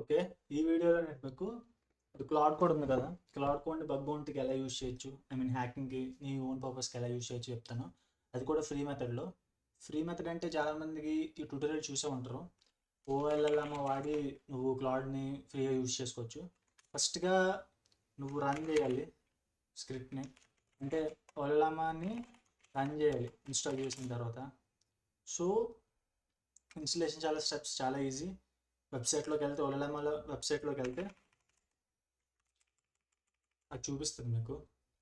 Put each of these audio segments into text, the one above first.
Okay. ఈ వీడియోలో నేను మీకు క్లౌడ్ కోడ్ ఉంది కదా, క్లౌడ్ కోడ్ని బగ్ బౌంటీకి ఎలా యూజ్ చేయొచ్చు, ఐ మీన్ హ్యాకింగ్కి నీ ఓన్ పర్పస్కి ఎలా యూజ్ చేయొచ్చు చెప్తాను. అది కూడా ఫ్రీ మెథడ్లో. ఫ్రీ మెథడ్ అంటే చాలామందికి ఈ ట్యూటోరియల్ చూసే ఉంటారు. ఓఎల్ఎల్ఎం వాడి నువ్వు క్లౌడ్ని ఫ్రీగా యూజ్ చేసుకోవచ్చు. ఫస్ట్గా నువ్వు రన్ చేయాలి స్క్రిప్ట్ని, అంటే ఓఎల్ఎల్ఎంని రన్ చేయాలి ఇన్స్టాల్ చేసిన తర్వాత. సో ఇన్స్టలేషన్ చాలా స్టెప్స్ చాలా ఈజీ. వెబ్సైట్లోకి వెళ్తే ఓఎల్ఎల్ఎం వెబ్సైట్లోకి వెళ్తే అది చూపిస్తుంది మీకు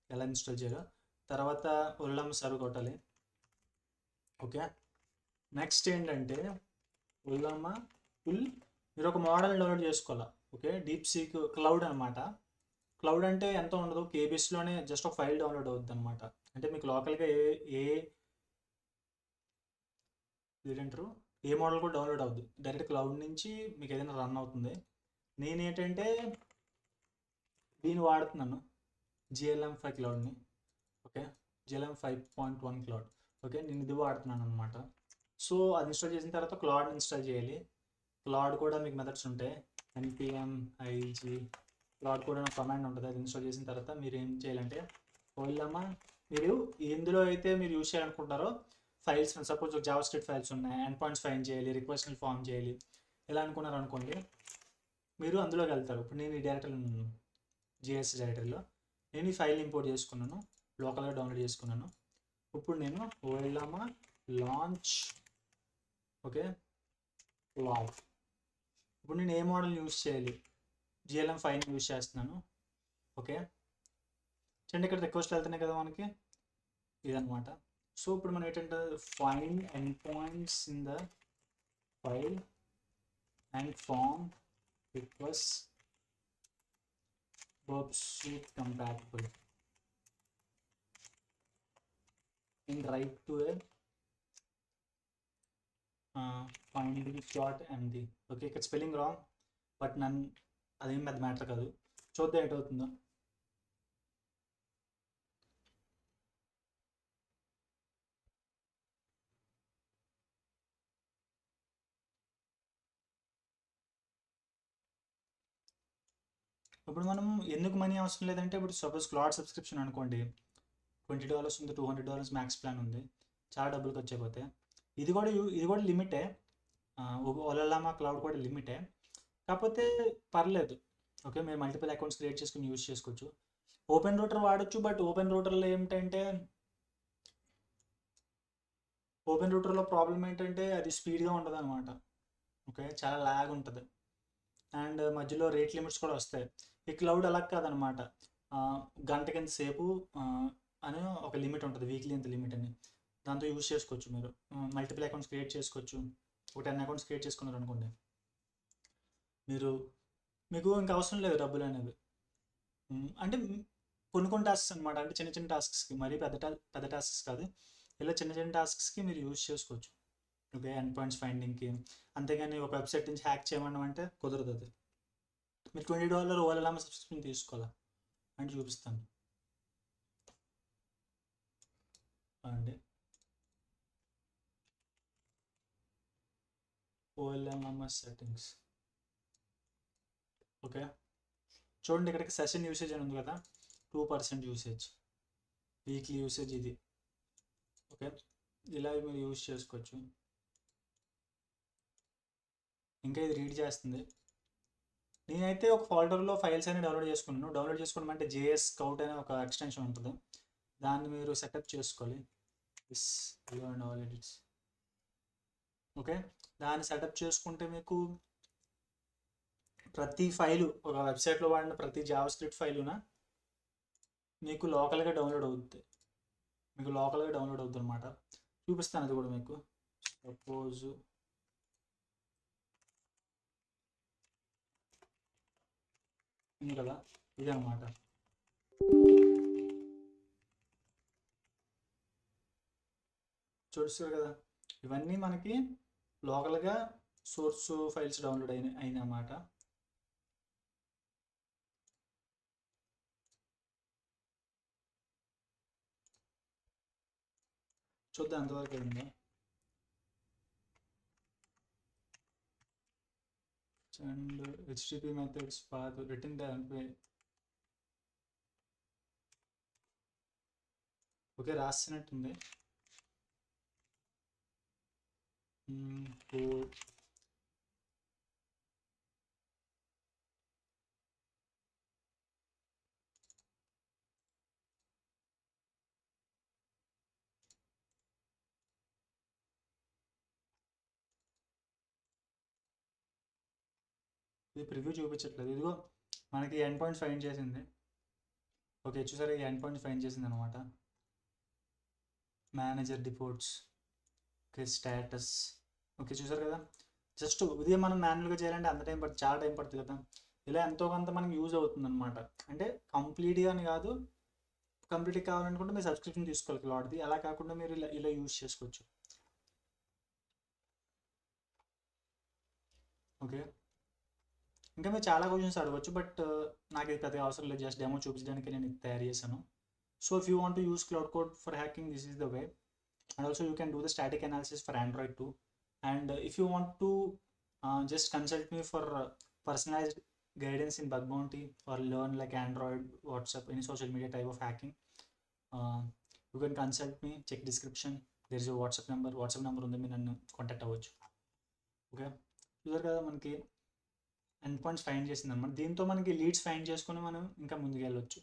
ఎలా ఇన్స్టాల్ చేయాలో. తర్వాత ఓఎల్ఎల్ఎం సర్వ్ కొట్టాలి. ఓకే. నెక్స్ట్ ఏంటంటే ఓఎల్ఎల్ఎం ఫుల్ మీరు ఒక మోడల్ డౌన్లోడ్ చేసుకోవాలా. ఓకే. డీప్ సీక్ క్లౌడ్ అనమాట. క్లౌడ్ అంటే ఎంత ఉండదు, కేబీస్లోనే జస్ట్ ఒక ఫైల్ డౌన్లోడ్ అవుతుంది అనమాట. అంటే మీకు లోకల్గా ఏ ఏంటారు ఏ మోడల్ కూడా డౌన్లోడ్ అవుద్ది, డైరెక్ట్ క్లౌడ్ నుంచి మీకు ఏదైనా రన్ అవుతుంది. నేనేంటంటే దీన్ని వాడుతున్నాను, GLM5 క్లౌడ్ని. ఓకే. GLM 5.1 cloud. ఓకే. నేను ఇది వాడుతున్నాను అనమాట. సో అది ఇన్స్టాల్ చేసిన తర్వాత క్లౌడ్ ఇన్స్టాల్ చేయాలి. క్లౌడ్ కూడా మీకు మెథడ్స్ ఉంటాయి, npm IG క్లౌడ్ కూడా కమాండ్ ఉంటుంది. అది ఇన్స్టాల్ చేసిన తర్వాత మీరు ఏం చేయాలంటే ఓఎల్ఎల్ఎం మీరు ఎందులో అయితే మీరు యూజ్ చేయాలనుకుంటారో files, suppose JavaScript files ఉన్నాయి, ఎండ్ పాయింట్స్ ఫైన్ చేయాలి, రిక్వెస్ట్ని ఫామ్ చేయాలి, ఇలా అనుకున్నారు అనుకోండి, మీరు అందులోకి వెళ్తారు. ఇప్పుడు నేను ఈ డైరెక్టరీలో ఉన్నాను, జిఎస్ డైరెక్టరీలో. నేను ఈ ఫైల్ ఇంపోర్ట్ చేసుకున్నాను, లోకల్గా డౌన్లోడ్ చేసుకున్నాను. ఇప్పుడు నేను ఓఎల్ఎల్ఎం లాంచ్, ఓకే, క్లౌడ్. ఇప్పుడు నేను ఏ మోడల్ యూజ్ చేయాలి, GLM5 యూజ్ చేస్తున్నాను. ఓకే. చూడండి ఇక్కడ రిక్వెస్ట్ వెళ్తున్నాయి కదా మనకి, ఇదనమాట. సో ఇప్పుడు మనం ఏంటంటే find end points in the file and form request verb suite compatible and write to a findings.md. Okay. ఇక్కడ స్పెల్లింగ్ రాంగ్, బట్ నన్ను అదేం పెద్ద మ్యాటర్ కాదు. చూద్దాం ఏంటవుతుందో. ఇప్పుడు మనం ఎందుకు మనీ అవసరం లేదంటే, ఇప్పుడు సపోజ్ క్లౌడ్ సబ్స్క్రిప్షన్ అనుకోండి, $20 ఉంది, $200 మ్యాక్స్ ప్లాన్ ఉంది, చాలా డబ్బులు ఖర్చు అయిపోతాయి. ఇది కూడా లిమిటే. ఓఎల్ఎల్ఎం క్లౌడ్ కూడా లిమిటే, కాకపోతే పర్లేదు. ఓకే. మీరు మల్టిపుల్ అకౌంట్స్ క్రియేట్ చేసుకుని యూజ్ చేసుకోవచ్చు. ఓపెన్ రూటర్ వాడచ్చు, బట్ ఓపెన్ రూటర్లో ఏంటంటే ఓపెన్ రూటర్లో ప్రాబ్లం ఏంటంటే అది స్పీడ్గా ఉంటుంది అనమాట. ఓకే. చాలా ల్యాగ్ ఉంటుంది అండ్ మధ్యలో రేట్ లిమిట్స్ కూడా వస్తాయి. ఈ క్లౌడ్ అలా కాదనమాట. గంటకి ఎంతసేపు అని ఒక లిమిట్ ఉంటుంది, వీక్లీ ఎంత లిమిట్ అని. దాంతో యూజ్ చేసుకోవచ్చు. మీరు మల్టిపుల్ అకౌంట్స్ క్రియేట్ చేసుకోవచ్చు. ఒక 10 అకౌంట్స్ క్రియేట్ చేసుకున్నారు అనుకోండి, మీకు ఇంకా అవసరం లేదు డబ్బులు అనేవి. అంటే కొన్ని టాస్క్స్ అనమాట, అంటే చిన్న చిన్న టాస్క్స్కి, మరీ పెద్ద టాస్క్స్ కాదు, ఇలా చిన్న చిన్న టాస్క్స్కి మీరు యూజ్ చేసుకోవచ్చు. ఓకే. ఎండ్ పాయింట్స్ ఫైండింగ్కి. అంతేగాని ఒక వెబ్సైట్ నుంచి హ్యాక్ చేయమన్నాం అంటే కుదరదు. అది మీరు $20 ఓఎల్ఎల్ఎం సబ్స్క్రిప్షన్ తీసుకోవాలా అంటే చూపిస్తాను అండి. ఓఎల్ఎల్ఎం సెట్టింగ్స్. ఓకే. చూడండి ఇక్కడికి సెషన్ యూసేజ్ అని ఉంది కదా, 2% యూసేజ్, వీక్లీ యూసేజ్ ఇది. ఓకే. ఇలా మీరు యూజ్ చేసుకోవచ్చు. ఇంకా ఇది రీడ్ చేస్తుంది. నేనైతే ఒక ఫోల్డర్లో ఫైల్స్ అన్ని డౌన్లోడ్ చేసుకున్నాను. డౌన్లోడ్ చేసుకోవడం అంటే JS Scout అనే ఒక ఎక్స్టెన్షన్ ఉంటుంది, దాన్ని మీరు సెటప్ చేసుకోవాలి. And all edits. ఓకే. దాన్ని సెటప్ చేసుకుంటే మీకు ప్రతి ఫైలు, ఒక వెబ్సైట్లో వాడిన ప్రతి జావా స్క్రిప్ట్ ఫైలున మీకు లోకల్గా డౌన్లోడ్ అవుతుంది. అనమాట. చూపిస్తాను అది కూడా మీకు. సపోజ్ ఉంది కదా, ఇది అనమాట. చూస్తారు కదా, ఇవన్నీ మనకి లోకల్గా సోర్స్ ఫైల్స్ డౌన్లోడ్ అయినమాట. చూద్దాం ఎంతవరకు ఉందో. And HTTP methods path return దానిపై ఓకే రాసినట్టుంది. కోడ్ ఇది ప్రివ్యూ చూపించట్లేదు. ఇదిగో మనకి ఎండ్ పాయింట్స్ ఫైండ్ చేసింది. ఓకే చూసారా, ఈ ఎండ్ పాయింట్స్ ఫైండ్ చేసింది అనమాట. Manager reports, okay status, okay చూసారు కదా. జస్ట్ ఇది మనం మాన్యువల్గా చేయాలంటే అంత టైం పడుతుంది, చాలా టైం పడుతుంది కదా. ఇలా ఎంతో కొంత మనకి యూజ్ అవుతుంది అనమాట. అంటే కంప్లీట్గా అని కాదు, కంప్లీట్గా కావాలనుకుంటే మీరు సబ్స్క్రిప్షన్ తీసుకోవాలి క్లౌడ్ది. అలా కాకుండా మీరు ఇలా ఇలా యూజ్ చేసుకోవచ్చు. ఓకే ఇంకా మీరు చాలా క్వశ్చన్స్ అడగవచ్చు, బట్ నాకు ఇది పెద్దగా అవసరం లేదు, జస్ట్ డెమో చూపించడానికి నేను ఇది తయారు చేశాను. So if you want to use cloud code for hacking, this is the way. And also you can do the static analysis for Android too. And if you want to just consult me for personalized guidance in bug bounty or learn like Android, WhatsApp, any social media type of hacking, you can consult me. Check description, there is a WhatsApp number ఉంది, మీరు నన్ను contact అవ్వచ్చు. Okay చూసారు కదా, మనకి end points find చేసింది అనమాట. దీంతో మనకి లీడ్స్ ఫైండ్ చేసుకొని మనం ఇంకా ముందుకు వెళ్ళొచ్చు.